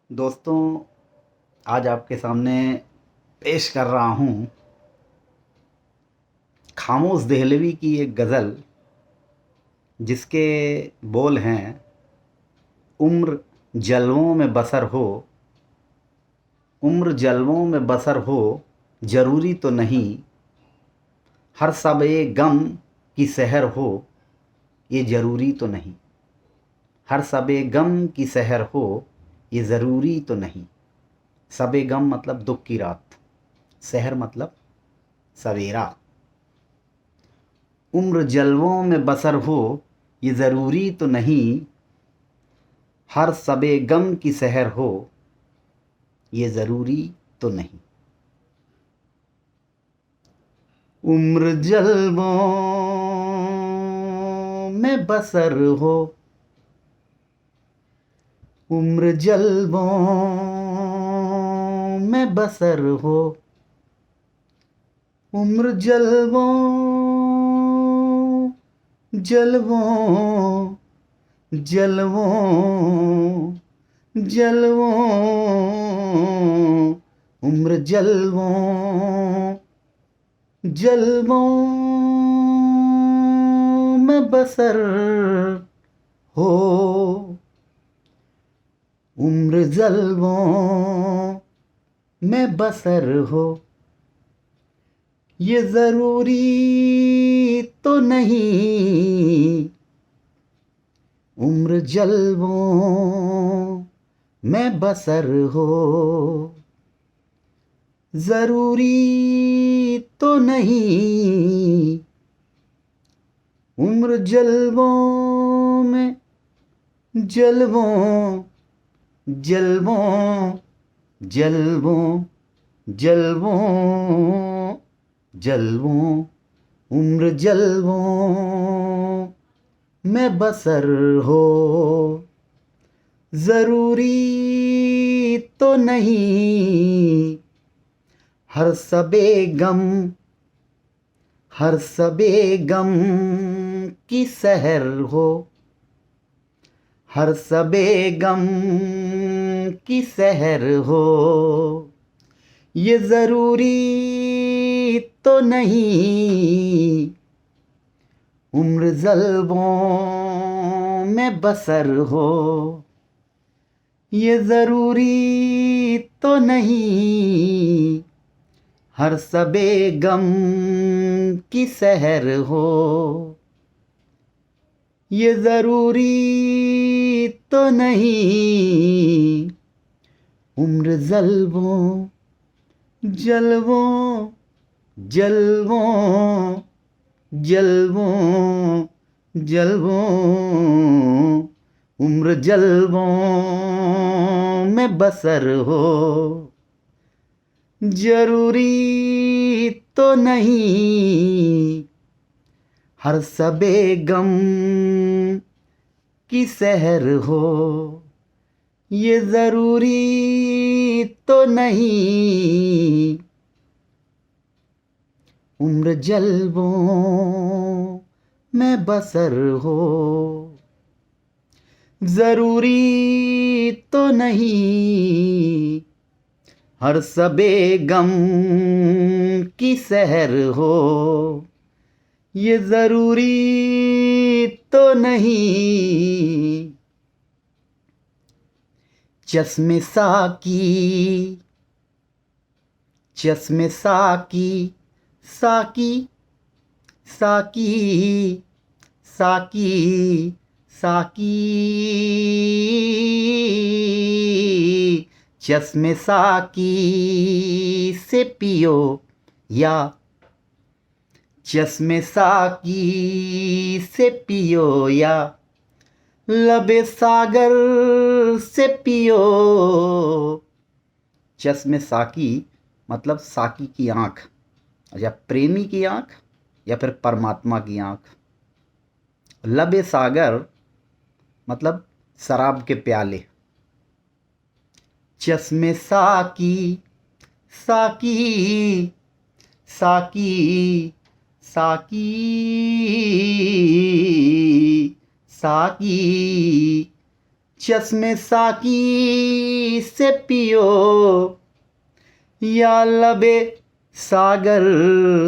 दोस्तों, आज आपके सामने पेश कर रहा हूँ खामोश देहलवी की एक गज़ल, जिसके बोल हैं, उम्र जलवों में बसर हो, उम्र जलवों में बसर हो, ज़रूरी तो नहीं, हर शब-ए गम की सहर हो, ये ज़रूरी तो नहीं, हर शब-ए गम की सहर हो, ये ज़रूरी तो नहीं। शब-ए गम मतलब दुख की रात, सहर मतलब सवेरा। उम्र जलवों में बसर हो, ये ज़रूरी तो नहीं, हर शब-ए गम की सहर हो, ये ज़रूरी तो नहीं। उम्र जलवों में बसर हो, उम्र जलवों में बसर हो, उम्र जलवों जलवों जलवों जलवों, उम्र जलवों जलवों में बसर हो, उम्र जलवों में बसर हो, ये ज़रूरी तो नहीं, उम्र जलवों में बसर हो, ज़रूरी तो नहीं, उम्र जलवों में जलवों जलवों जलवों जलवों जलवों, उम्र जलवों में बसर हो, ज़रूरी तो नहीं, हर शब-ए गम हर शब-ए गम की सहर हो, हर शब-ए गम की सहर हो, ये ज़रूरी तो नहीं, उम्र जलवों में बसर हो, ये ज़रूरी तो नहीं, हर शब-ए गम की सहर हो, ये ज़रूरी तो नहीं, उम्र जलवों जलवों जलवों जलवों जलवों, उम्र जलवों में बसर हो, ज़रूरी तो नहीं, हर शब-ए गम की सहर हो, ये ज़रूरी तो नहीं, उम्र जलवों में बसर हो, ज़रूरी तो नहीं, हर शब-ए गम की सहर हो, ये ज़रूरी तो नहीं, चश्मे साकी चश्मे साकी साकी साकी साकी साकी, चश्मे साकी से पियो या चश्मे साकी से पियो या लबे सागर से पियो। चश्मे साकी मतलब साकी की आँख, या प्रेमी की आँख या फिर परमात्मा की आँख। लबे सागर मतलब शराब के प्याले। चश्मे साकी साकी साकी साकी साकी चश्मे साकी से पियो या लबे सागर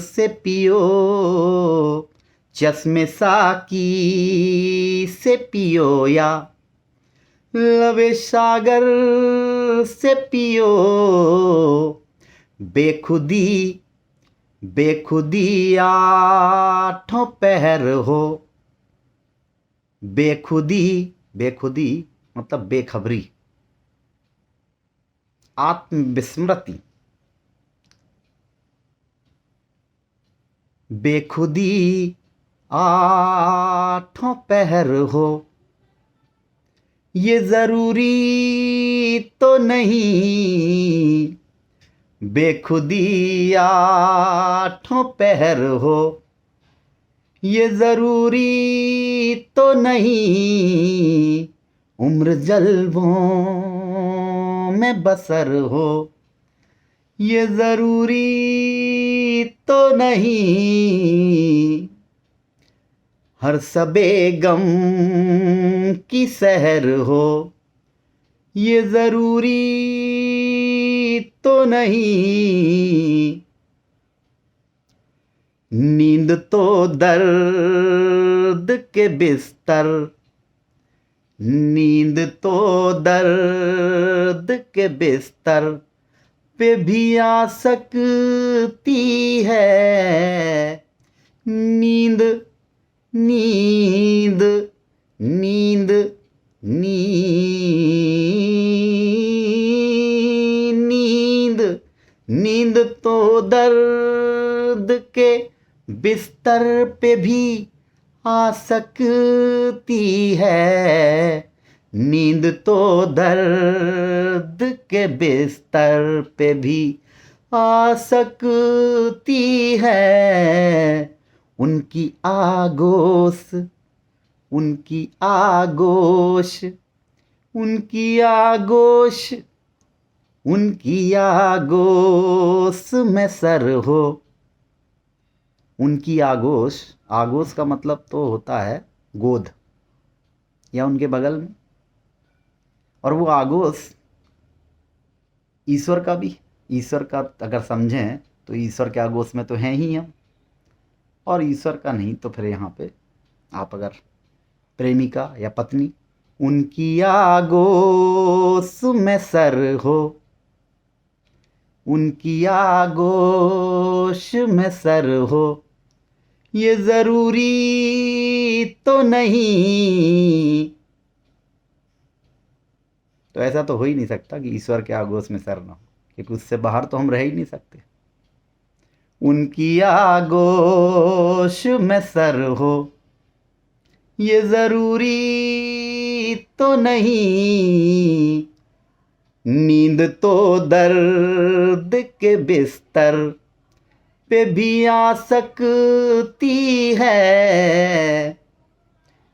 से पियो, चश्मे साकी से पियो या लबे सागर से पियो। बेखुदी बेखुदी आठों पहर हो, बेखुदी बेखुदी मतलब बेखबरी, आत्मविस्मृति, बेखुदी आठों पहर हो, ये जरूरी तो नहीं, बेखुदी आठों पहर हो, ये जरूरी तो नहीं, उम्र जल्बों में बसर हो, ये जरूरी तो नहीं, हर सबे गम की सहर हो, ये जरूरी तो नहीं, नींद तो दर्द के बिस्तर, नींद तो दर्द के बिस्तर पे भी आ सकती है, नींद नींद नींद नींद नींद तो दर्द के बिस्तर पे भी आ सकती है, नींद तो दर्द के बिस्तर पे भी आ सकती है, उनकी आगोश उनकी आगोश उनकी आगोश उनकी आगोश में सर हो, उनकी आगोश, आगोश का मतलब तो होता है गोद या उनके बगल में, और वो आगोश ईश्वर का भी, ईश्वर का अगर समझें तो ईश्वर के आगोश में तो हैं ही हम, और ईश्वर का नहीं तो फिर यहाँ पे आप अगर प्रेमिका या पत्नी, उनकी आगोश में सर हो, उनकी आगोश में सर हो, ये जरूरी तो नहीं, तो ऐसा तो हो ही नहीं सकता कि ईश्वर के आगोश में सर ना हो, क्योंकि उससे बाहर तो हम रह ही नहीं सकते। उनकी आगोश में सर हो, ये जरूरी तो नहीं, नींद तो दर्द के बिस्तर पे भी आ सकती है,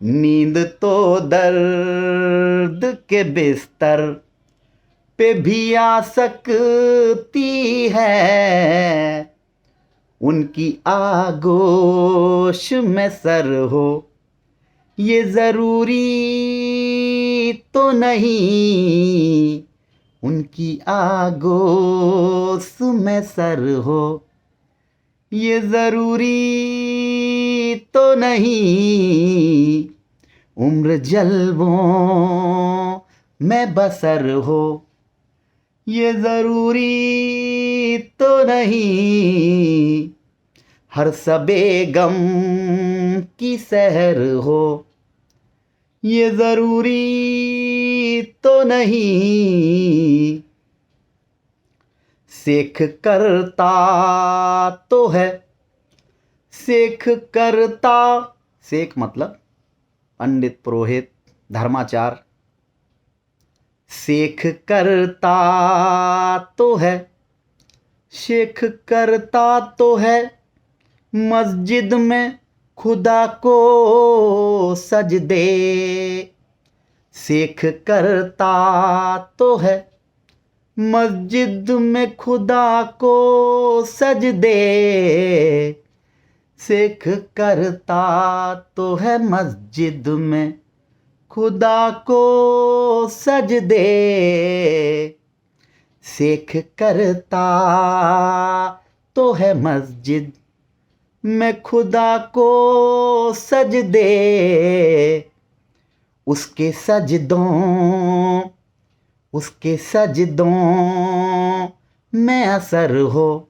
नींद तो दर्द के बिस्तर पे भी आ सकती है, उनकी आगोश में सर हो, ये जरूरी तो नहीं, उनकी आगोश में सर हो, ये जरूरी तो नहीं, उम्र जल्बों में बसर हो, ये जरूरी तो नहीं, हर सबे गम की सहर हो, ये जरूरी तो नहीं, शेख करता तो है, शेख करता, शेख मतलब पंडित पुरोहित धर्माचार, शेख करता तो है, शेख करता तो है, मस्जिद में खुदा को सजदे, शेख करता तो है, मस्जिद में खुदा को सजदे, शेख करता तो है, मस्जिद में खुदा को सजदे शेख करता तो है मस्जिद, मैं खुदा को सजदे उसके सजदों में असर हो,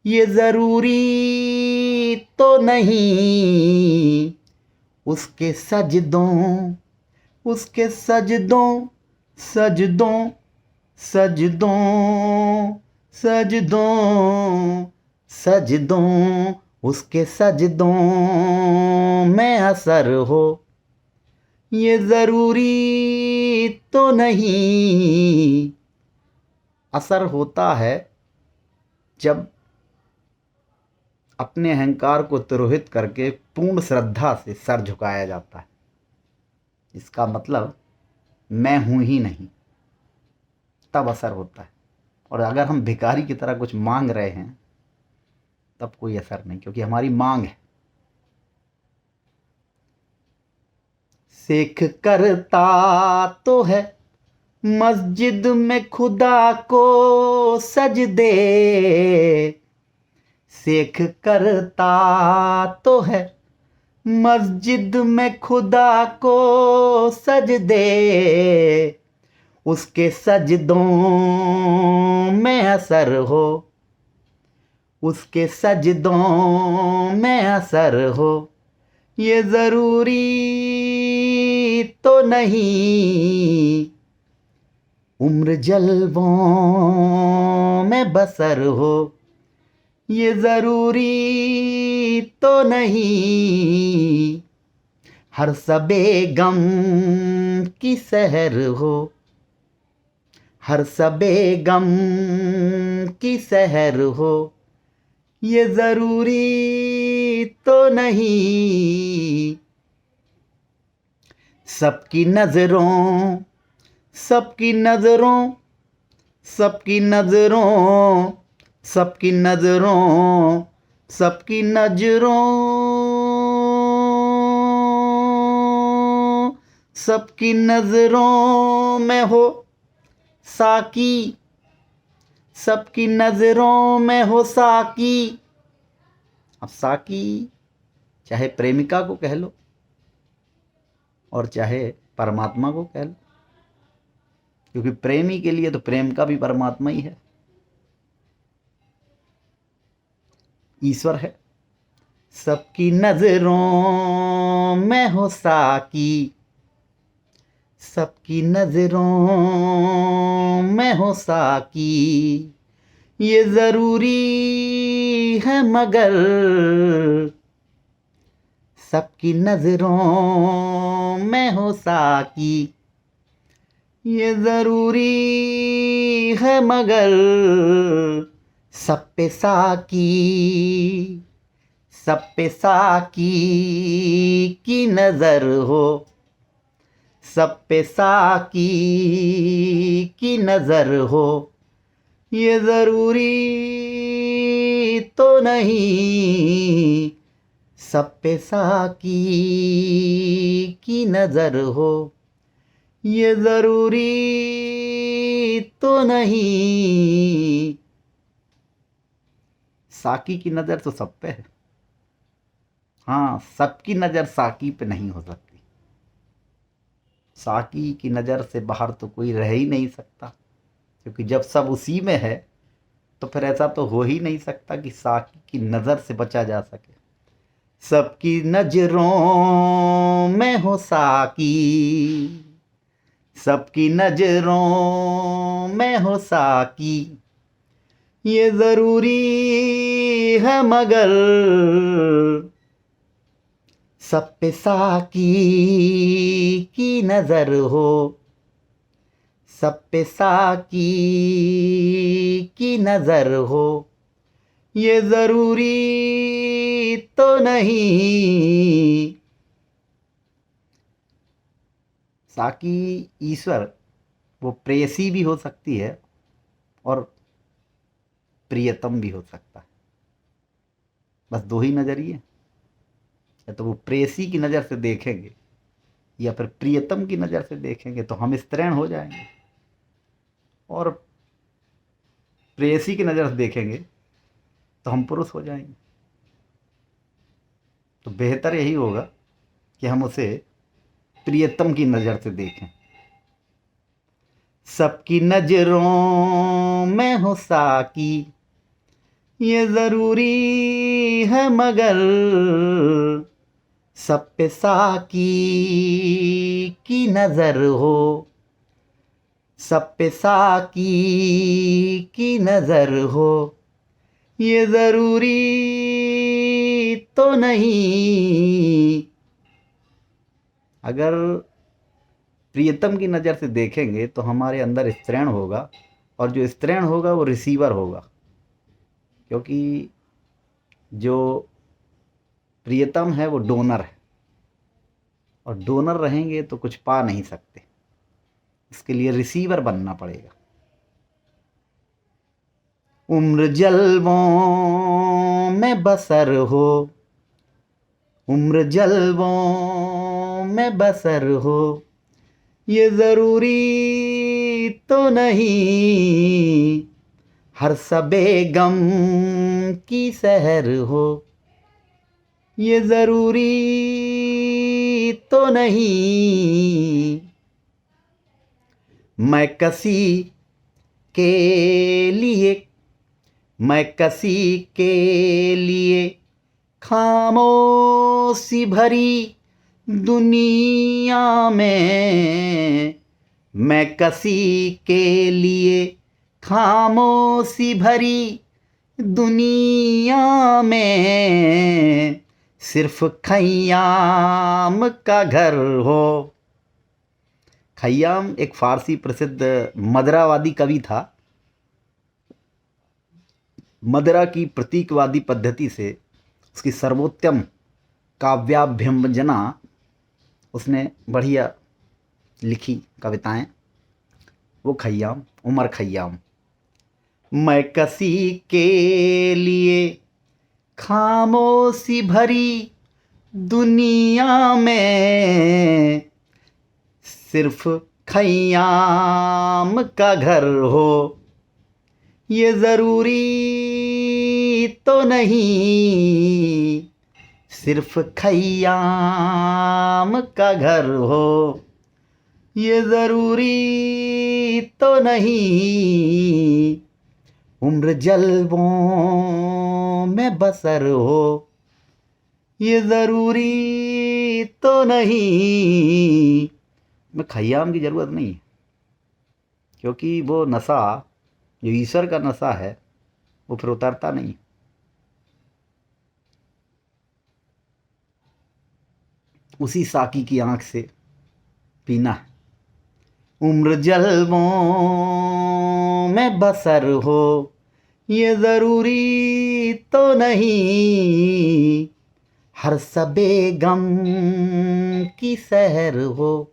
ये ज़रूरी तो नहीं उसके सजदों सजदों उसके सजदों में असर हो, ये ज़रूरी तो नहीं। असर होता है जब अपने अहंकार को तिरोहित करके पूर्ण श्रद्धा से सर झुकाया जाता है। इसका मतलब मैं हूं ही नहीं, तब असर होता है। और अगर हम भिखारी की तरह कुछ मांग रहे हैं तब कोई असर नहीं, क्योंकि हमारी मांग है। शेख करता तो है मस्जिद में खुदा को सजदे, शेख करता तो है मस्जिद में खुदा को सजदे उसके सजदों में असर हो, उसके सजदों में असर हो, ये ज़रूरी तो नहीं उम्र जलवों में बसर हो, ये ज़रूरी तो नहीं हर सबे गम की सहर हो, हर सबे गम की सहर हो, ये ज़रूरी तो नहीं सबकी नज़रों सबकी नज़रों सबकी नज़रों सबकी नज़रों सबकी नज़रों सबकी नज़रों में हो साकी, सबकी नज़रों में हो साकी। अब साकी चाहे प्रेमिका को कह लो और चाहे परमात्मा को कह लो, क्योंकि प्रेमी के लिए तो प्रेम का भी परमात्मा ही है, ईश्वर है। सबकी नजरों में हो साकी, सबकी नजरों में हो साकी, ये जरूरी है मगर सबकी नजरों में हो साकी, ये जरूरी है मगर सब पे साकी, सब पे साकी की नजर हो, सब पे साकी की नजर हो, ये जरूरी तो नहीं सब पे साकी की नजर हो, ये जरूरी तो नहीं। साकी की नजर तो सब पे है, हाँ, सबकी नजर साकी पे नहीं हो सकती। साकी की नजर से बाहर तो कोई रह ही नहीं सकता, क्योंकि जब सब उसी में है तो फिर ऐसा तो हो ही नहीं सकता कि साकी की नजर से बचा जा सके। सबकी नजरों में हो साकी, सबकी नजरों में हो साकी, ये जरूरी है मगर सब पे साकी की नजर हो, सब पे साकी की नजर हो, ये जरूरी तो नहीं। साकी ईश्वर वो प्रेयसी भी हो सकती है और प्रियतम भी हो सकता है, बस दो ही नजरिए। या तो वो प्रेयसी की नज़र से देखेंगे या फिर प्रियतम की नज़र से देखेंगे तो हम स्त्रीण हो जाएंगे, और प्रेयसी की नज़र से देखेंगे तो हम पुरुष हो जाएंगे। तो बेहतर यही होगा कि हम उसे प्रियतम की नज़र से देखें। सबकी नज़रों में हो साकी, ये ज़रूरी है मगर सब पे साकी की नज़र हो, सब पे साकी की नज़र हो, ये ज़रूरी तो नहीं। अगर प्रियतम की नज़र से देखेंगे तो हमारे अंदर स्त्रीण होगा, और जो स्त्रीण होगा वो रिसीवर होगा, क्योंकि जो प्रियतम है वो डोनर है, और डोनर रहेंगे तो कुछ पा नहीं सकते, इसके लिए रिसीवर बनना पड़ेगा। उम्र जलवों में बसर हो, उम्र जलवों में बसर हो, ये ज़रूरी तो नहीं हर सबे गम की सहर हो, ये ज़रूरी तो नहीं। मैं कसी के लिए, मैं कसी के लिए खामोशी भरी दुनिया में, मैं कसी के लिए खामोशी भरी दुनिया में सिर्फ खय्याम का घर हो। खय्याम एक फारसी प्रसिद्ध मदरावादी कवि था। मदरा की प्रतीकवादी पद्धति से उसकी सर्वोत्तम काव्याभ्यंजना उसने बढ़िया लिखी कविताएं, वो खय्याम, उमर खय्याम। मैं कसी के लिए खामोशी भरी दुनिया में सिर्फ खय्याम का घर हो, ये ज़रूरी तो नहीं सिर्फ खय्याम का घर हो, ये ज़रूरी तो नहीं। उम्र जलवों में बसर हो, ये ज़रूरी तो नहीं। में खय्याम की ज़रूरत नहीं है, क्योंकि वो नशा जो ईश्वर का नशा है वो फिर उतरता नहीं। उसी साकी की आंख से पीना है। उम्र जलवों में बसर हो, ये ज़रूरी तो नहीं हर सबे गम की सहर हो,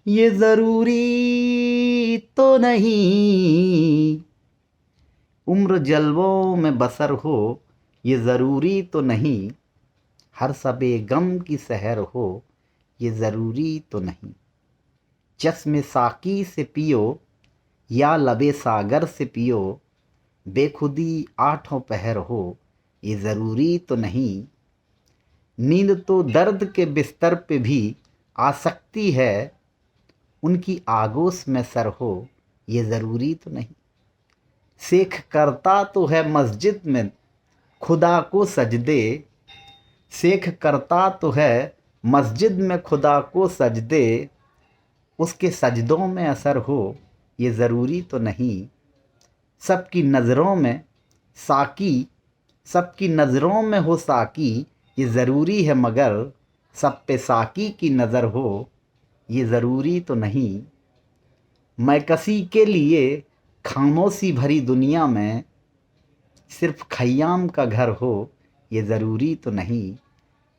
ये ज़रूरी तो नहीं। उम्र जलवों में बसर हो, ये ज़रूरी तो नहीं हर सबे गम की सहर हो, ये ज़रूरी तो नहीं। चश्मे साकी से पियो या लबे सागर से पियो, बेखुदी आठों पहर हो, ये ज़रूरी तो नहीं। नींद तो दर्द के बिस्तर पे भी आ सकती है, उनकी आगोश में सर हो, ये ज़रूरी तो नहीं। शेख करता तो है मस्जिद में खुदा को सजदे, शेख करता तो है मस्जिद में खुदा को सजदे, उसके सजदों में असर हो, ये ज़रूरी तो नहीं। सबकी नज़रों में साकी, सबकी नज़रों में हो साकी, ये ज़रूरी है मगर सब पे साकी की नज़र हो, ये ज़रूरी तो नहीं। मैं किसी के लिए खामोशी भरी दुनिया में सिर्फ खय्याम का घर हो, ये ज़रूरी तो नहीं।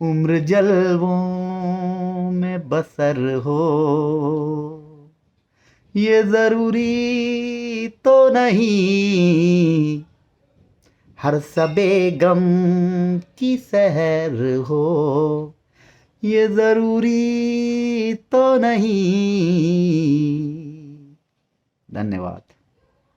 उम्र जलवों में बसर हो, ये ज़रूरी तो नहीं हर सबे गम की सहर हो, ये ज़रूरी तो नहीं। धन्यवाद।